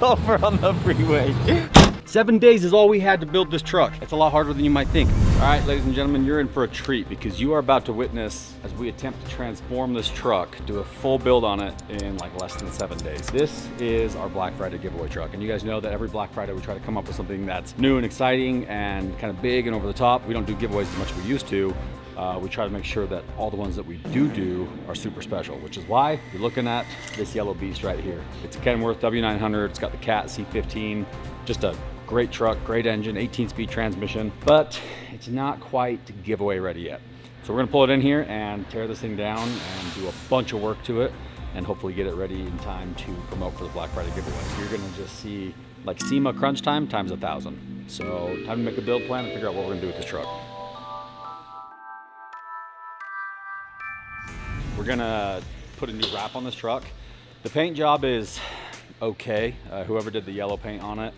over on the freeway. 7 days is all we had to build this truck. It's a lot harder than you might think. All right, ladies and gentlemen, you're in for a treat because you are about to witness as we attempt to transform this truck, do a full build on it in like less than 7 days. This is our Black Friday giveaway truck. And you guys know that every Black Friday we try to come up with something that's new and exciting and kind of big and over the top. We don't do giveaways as much as we used to. We try to make sure that all the ones that we do are super special, which is why you're looking at this yellow beast right here. It's a Kenworth W900. It's got the Cat C15, just a great truck, great engine, 18-speed transmission, but it's not quite giveaway ready yet. So we're gonna pull it in here and tear this thing down and do a bunch of work to it and hopefully get it ready in time to promote for the Black Friday giveaway. So you're gonna just see like SEMA crunch time times 1,000. So time to make a build plan and figure out what we're gonna do with this truck. We're gonna put a new wrap on this truck. The paint job is okay. Whoever did the yellow paint on it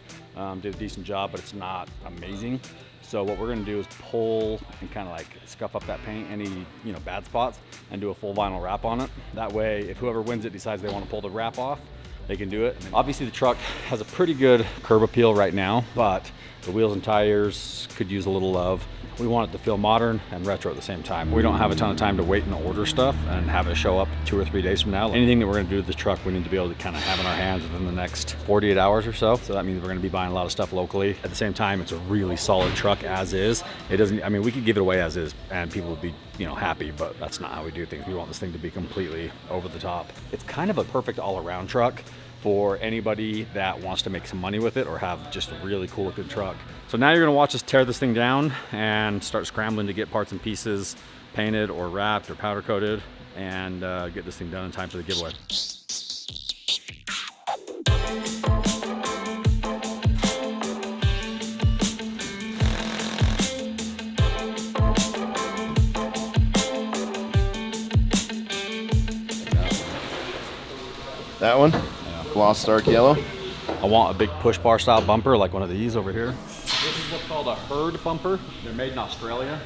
did a decent job, but it's not amazing. So what we're gonna do is pull and kind of like scuff up that paint, any bad spots, and do a full vinyl wrap on it. That way, if whoever wins it decides they want to pull the wrap off, they can do it. Obviously the truck has a pretty good curb appeal right now, but the wheels and tires could use a little love. We want it to feel modern and retro at the same time. We don't have a ton of time to wait and order stuff and have it show up 2 or 3 days from now. Anything that we're gonna do with this truck, we need to be able to kind of have in our hands within the next 48 hours or so. So that means we're gonna be buying a lot of stuff locally. At the same time, it's a really solid truck as is. It doesn't, I mean, we could give it away as is and people would be, happy, but that's not how we do things. We want this thing to be completely over the top. It's kind of a perfect all-around truck for anybody that wants to make some money with it or have just a really cool looking truck. So now you're gonna watch us tear this thing down and start scrambling to get parts and pieces painted or wrapped or powder coated and get this thing done in time for the giveaway. That one? Gloss dark yellow. I want a big push bar style bumper like one of these over here. This is what's called a herd bumper. They're made in Australia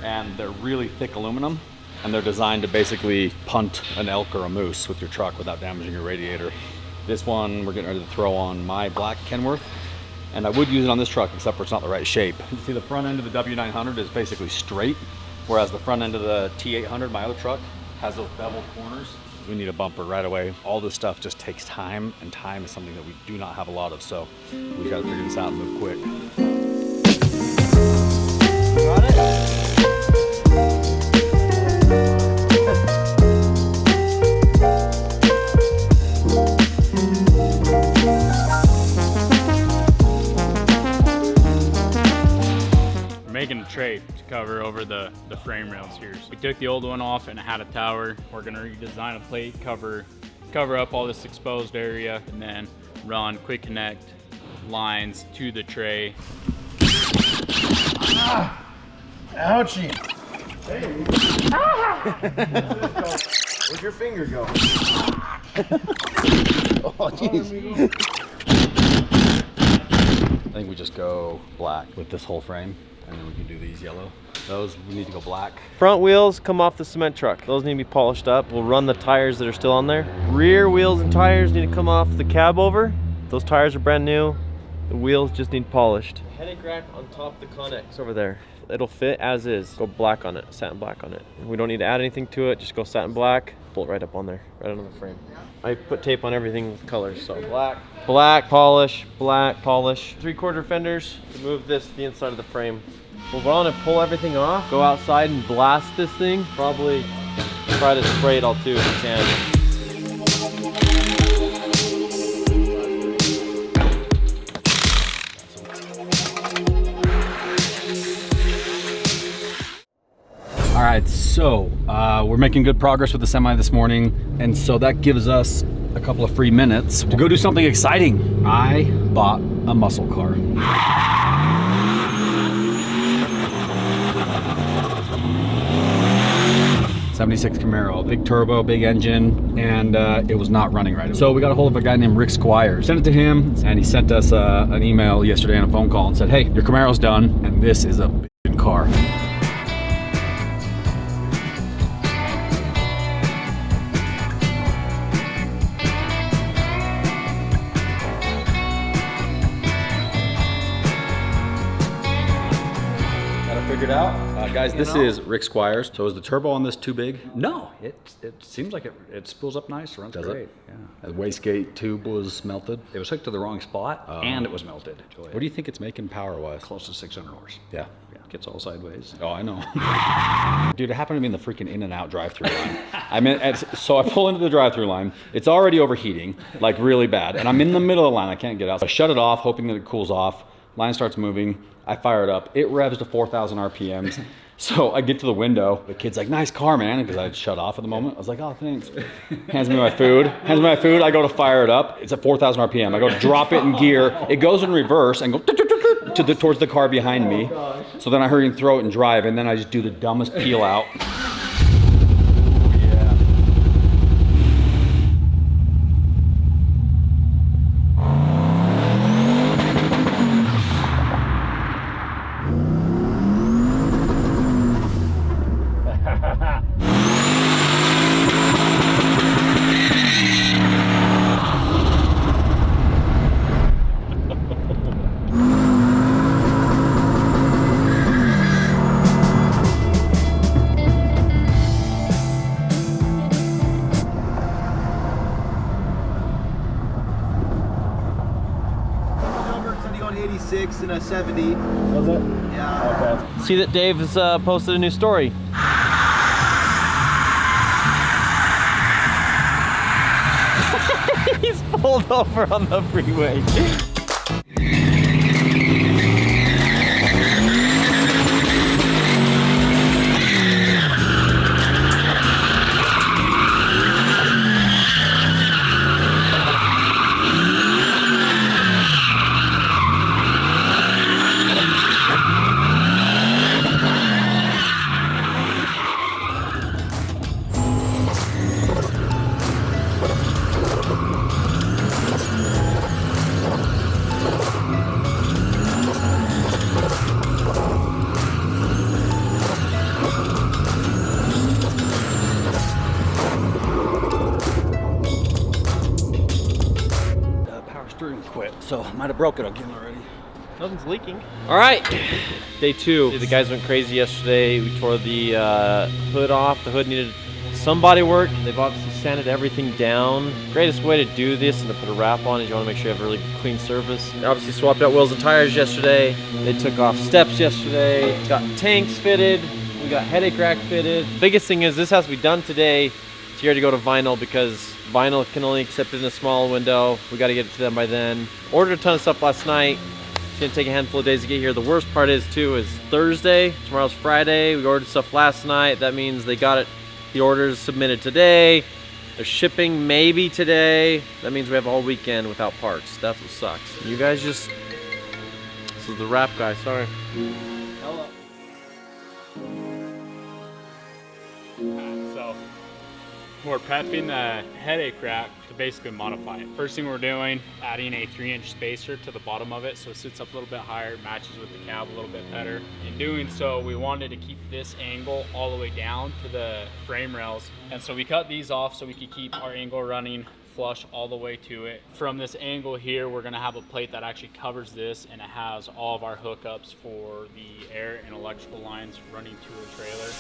and they're really thick aluminum and they're designed to basically punt an elk or a moose with your truck without damaging your radiator. This one we're getting ready to throw on my black Kenworth and I would use it on this truck except for it's not the right shape. You see the front end of the W900 is basically straight, whereas the front end of the T800, my other truck, has those beveled corners. We need a bumper right away. All this stuff just takes time, and time is something that we do not have a lot of, so we gotta figure this out and move quick. Got it? Making a tray to cover over the frame rails here. So we took the old one off and it had a tower. We're gonna redesign a plate, cover up all this exposed area, and then run quick connect lines to the tray. Ah, ouchie. Hey. Ah. Where'd your finger go? Oh, jeez. I think we just go black with this whole frame, and then we can do these yellow. Those, we need to go black. Front wheels come off the cement truck. Those need to be polished up. We'll run the tires that are still on there. Rear wheels and tires need to come off the cab over. Those tires are brand new. The wheels just need polished. Headache rack on top of the Connex over there. It'll fit as is. Go black on it, satin black on it. We don't need to add anything to it. Just go satin black, pull it right up on there, right on the frame. I put tape on everything with colors, so black, polish, black, polish. 3/4 fenders to move this to the inside of the frame. We'll run and pull everything off, go outside and blast this thing. Probably try to spray it all too if you can. All right, so we're making good progress with the semi this morning, and so that gives us a couple of free minutes to go do something exciting. I bought a muscle car. 76 Camaro, big turbo, big engine, and it was not running right. So we got a hold of a guy named Rick Squire. Sent it to him, and he sent us an email yesterday and a phone call and said, hey, your Camaro's done, and this is a big car. figured out. Guys, this is Rick Squires. So is the turbo on this too big? No, it seems like it spools up nice, runs great. Yeah. The wastegate tube was melted. It was hooked to the wrong spot, and it was melted. What do you think it's making power-wise? Close to 600 horse. Yeah. Gets all sideways. Oh, I know. Dude, it happened to me in the freaking In-N-Out drive-thru line. So I pull into the drive-thru line. It's already overheating, like really bad. And I'm in the middle of the line. I can't get out. So I shut it off, hoping that it cools off. Line starts moving. I fire it up. It revs to 4,000 RPMs. So I get to the window. The kid's like, nice car, man, because I had shut off at the moment. I was like, oh, thanks. Hands me my food. I go to fire it up. It's at 4,000 RPM. I go to drop it in gear. It goes in reverse and go towards the car behind me. So then I hurry and throw it and drive, and then I just do the dumbest peel out. And a 70. Was it? Yeah. Okay. See that Dave has posted a new story. He's pulled over on the freeway. So I might have broke it again already. Nothing's leaking. All right, day 2. The guys went crazy yesterday. We tore the hood off. The hood needed some body work. They've obviously sanded everything down. Greatest way to do this and to put a wrap on is you want to make sure you have a really clean surface. They obviously swapped out wheels and tires yesterday. They took off steps yesterday. Got tanks fitted. We got headache rack fitted. Biggest thing is this has to be done today. It's here to go to vinyl because vinyl can only accept it in a small window. We got to get it to them by then. Ordered a ton of stuff last night. It's gonna take a handful of days to get here. The worst part is Thursday. Tomorrow's Friday. We ordered stuff last night. That means they got it. The orders submitted today. They're shipping maybe today. That means we have all weekend without parts. That's what sucks. You guys just. This is the wrap guy. Sorry. Hello. So we're prepping the headache rack to basically modify it. First thing we're doing, adding a 3-inch spacer to the bottom of it so it sits up a little bit higher, matches with the cab a little bit better. In doing so, we wanted to keep this angle all the way down to the frame rails. And so we cut these off so we could keep our angle running flush all the way to it. From this angle here, we're gonna have a plate that actually covers this, and it has all of our hookups for the air and electrical lines running to a trailer.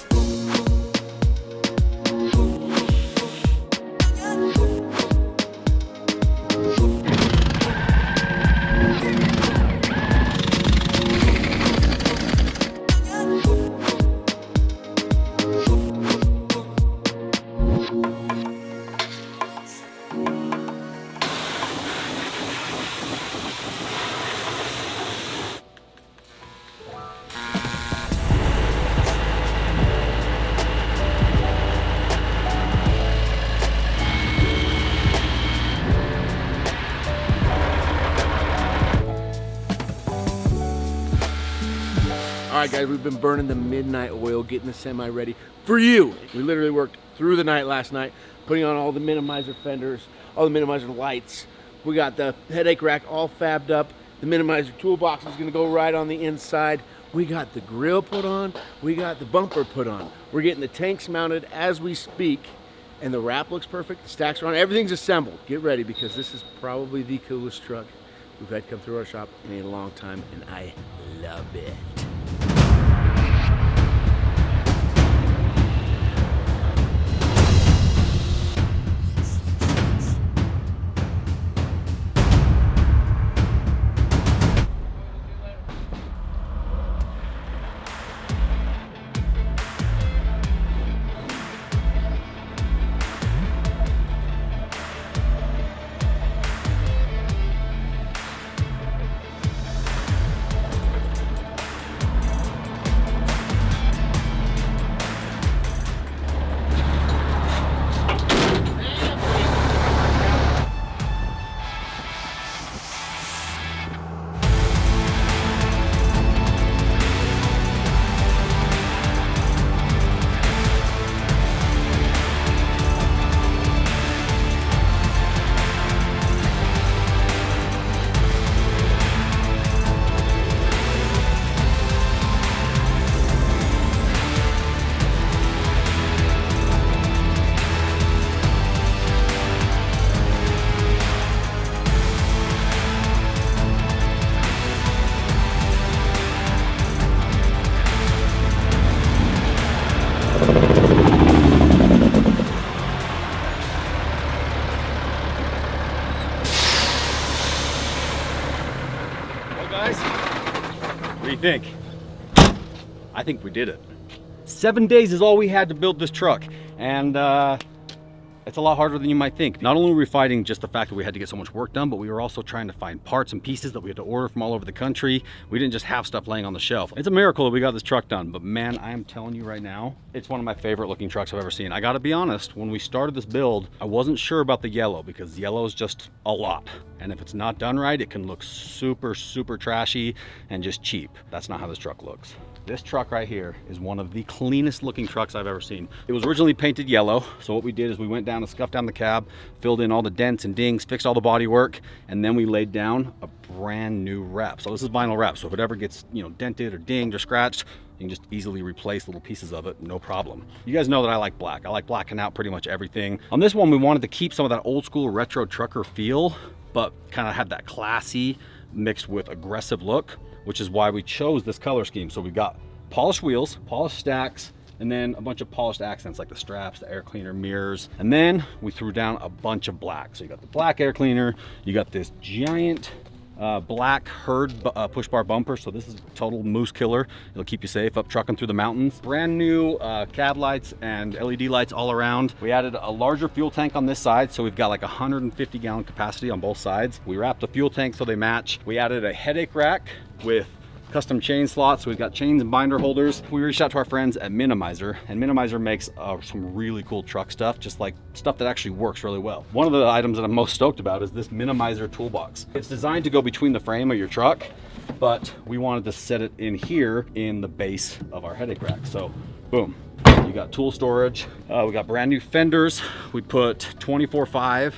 Alright guys, we've been burning the midnight oil, getting the semi ready for you. We literally worked through the night last night, putting on all the minimizer fenders, all the minimizer lights. We got the headache rack all fabbed up. The minimizer toolbox is gonna go right on the inside. We got the grill put on, we got the bumper put on. We're getting the tanks mounted as we speak, and the wrap looks perfect, the stacks are on, everything's assembled. Get ready because this is probably the coolest truck we've had come through our shop in a long time, and I love it. What do you think? I think we did it. 7 days is all we had to build this truck. And it's a lot harder than you might think. Not only were we fighting just the fact that we had to get so much work done, but we were also trying to find parts and pieces that we had to order from all over the country. We didn't just have stuff laying on the shelf. It's a miracle that we got this truck done, but man, I am telling you right now, it's one of my favorite looking trucks I've ever seen. I gotta be honest, when we started this build, I wasn't sure about the yellow because yellow is just a lot. And if it's not done right, it can look super, super trashy and just cheap. That's not how this truck looks. This truck right here is one of the cleanest looking trucks I've ever seen. It was originally painted yellow. So what we did is we went down and scuffed down the cab, filled in all the dents and dings, fixed all the body work, and then we laid down a brand new wrap. So this is vinyl wrap. So if it ever gets, dented or dinged or scratched, you can just easily replace little pieces of it, no problem. You guys know that I like black. I like blacking out pretty much everything. On this one, we wanted to keep some of that old school retro trucker feel, but kind of have that classy mixed with aggressive look, which is why we chose this color scheme. So we got polished wheels, polished stacks, and then a bunch of polished accents like the straps, the air cleaner, mirrors. And then we threw down a bunch of black. So you got the black air cleaner, you got this giant black herd push bar bumper. So this is a total moose killer. It'll keep you safe up trucking through the mountains. Brand new cab lights and LED lights all around. We added a larger fuel tank on this side. So we've got like 150 gallon capacity on both sides. We wrapped the fuel tank so they match. We added a headache rack with custom chain slots. So we've got chains and binder holders. We reached out to our friends at Minimizer, and Minimizer makes some really cool truck stuff, just like stuff that actually works really well. One of the items that I'm most stoked about is this Minimizer toolbox. It's designed to go between the frame of your truck, but we wanted to set it in here in the base of our headache rack. So boom, you got tool storage. We got brand new fenders. We put 24/5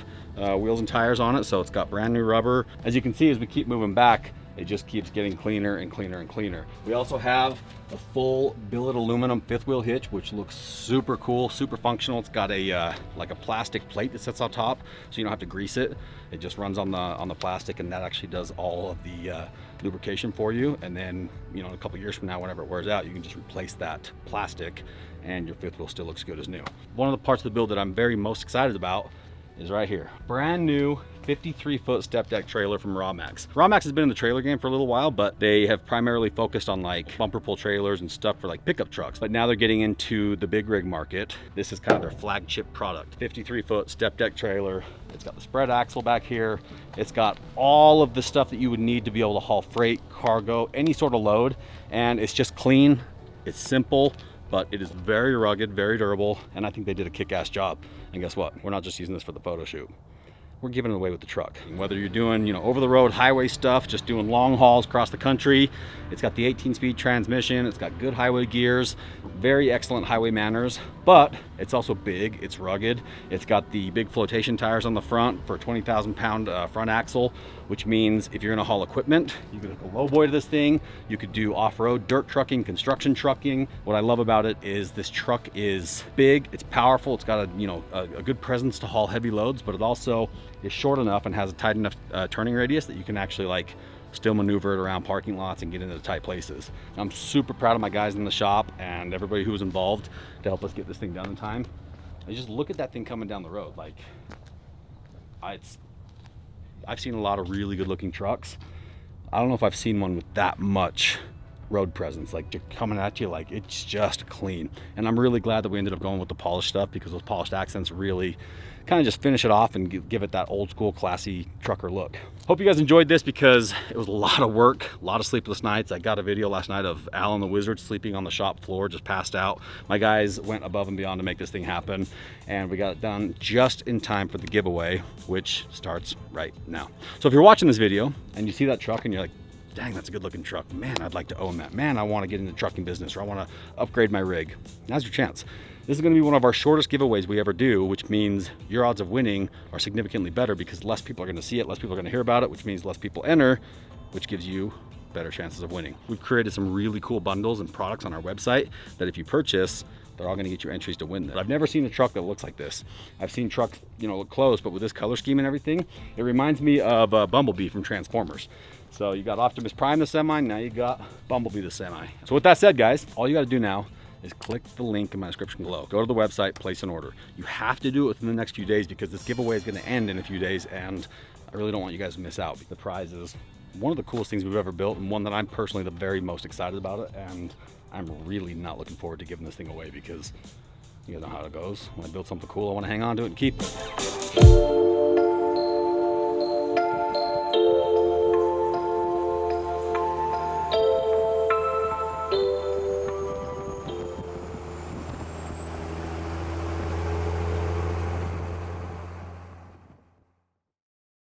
wheels and tires on it, so it's got brand new rubber. As you can see, as we keep moving back, it just keeps getting cleaner and cleaner and cleaner. We also have a full billet aluminum fifth wheel hitch, which looks super cool, super functional. It's got a like a plastic plate that sits on top, so you don't have to grease it. It just runs on the plastic, and that actually does all of the lubrication for you. And then, a couple years from now, whenever it wears out, you can just replace that plastic, and your fifth wheel still looks good as new. One of the parts of the build that I'm most excited about is right here. Brand new 53-foot step deck trailer from Rawmax. Rawmax has been in the trailer game for a little while, but they have primarily focused on like bumper pull trailers and stuff for like pickup trucks. But now they're getting into the big rig market. This is kind of their flagship product. 53-foot step deck trailer. It's got the spread axle back here. It's got all of the stuff that you would need to be able to haul freight, cargo, any sort of load. And it's just clean, it's simple, but it is very rugged, very durable, and I think they did a kick-ass job. And guess what? We're not just using this for the photo shoot. We're giving it away with the truck. Whether you're doing, over-the-road highway stuff, just doing long hauls across the country, it's got the 18-speed transmission, it's got good highway gears, very excellent highway manners, but it's also big, it's rugged, it's got the big flotation tires on the front for a 20,000-pound front axle, which means if you're gonna haul equipment, you could hook a lowboy to this thing, you could do off-road dirt trucking, construction trucking. What I love about it is this truck is big, it's powerful, it's got a good presence to haul heavy loads, but it also is short enough and has a tight enough turning radius that you can actually still maneuver it around parking lots and get into the tight places. I'm super proud of my guys in the shop and everybody who was involved to help us get this thing done in time. And just look at that thing coming down the road. I've seen a lot of really good looking trucks. I don't know if I've seen one with that much road presence, just coming at you, it's just clean. And I'm really glad that we ended up going with the polished stuff, because those polished accents really kind of just finish it off and give it that old school classy trucker look. Hope you guys enjoyed this, because it was a lot of work, a lot of sleepless nights. I got a video last night of Alan the Wizard sleeping on the shop floor, just passed out. My guys went above and beyond to make this thing happen, and we got it done just in time for the giveaway, which starts right now. So if you're watching this video and you see that truck and you're like, dang, that's a good looking truck, man, I'd like to own that, man, I want to get into the trucking business, or I want to upgrade my rig, now's your chance. This is going to be one of our shortest giveaways we ever do, which means your odds of winning are significantly better, because less people are going to see it, less people are going to hear about it, which means less people enter, which gives you better chances of winning. We've created some really cool bundles and products on our website that if you purchase, they're all going to get you entries to win this. I've never seen a truck that looks like this. I've seen trucks, look close, but with this color scheme and everything, it reminds me of Bumblebee from Transformers. So you got Optimus Prime the semi, now you got Bumblebee the semi. So with that said, guys, all you got to do now is click the link in my description below. Go to the website, place an order. You have to do it within the next few days, because this giveaway is going to end in a few days, and I really don't want you guys to miss out. The prize is one of the coolest things we've ever built, and one that I'm personally the very most excited about it, and I'm really not looking forward to giving this thing away because you know how it goes. When I build something cool, I want to hang on to it and keep it.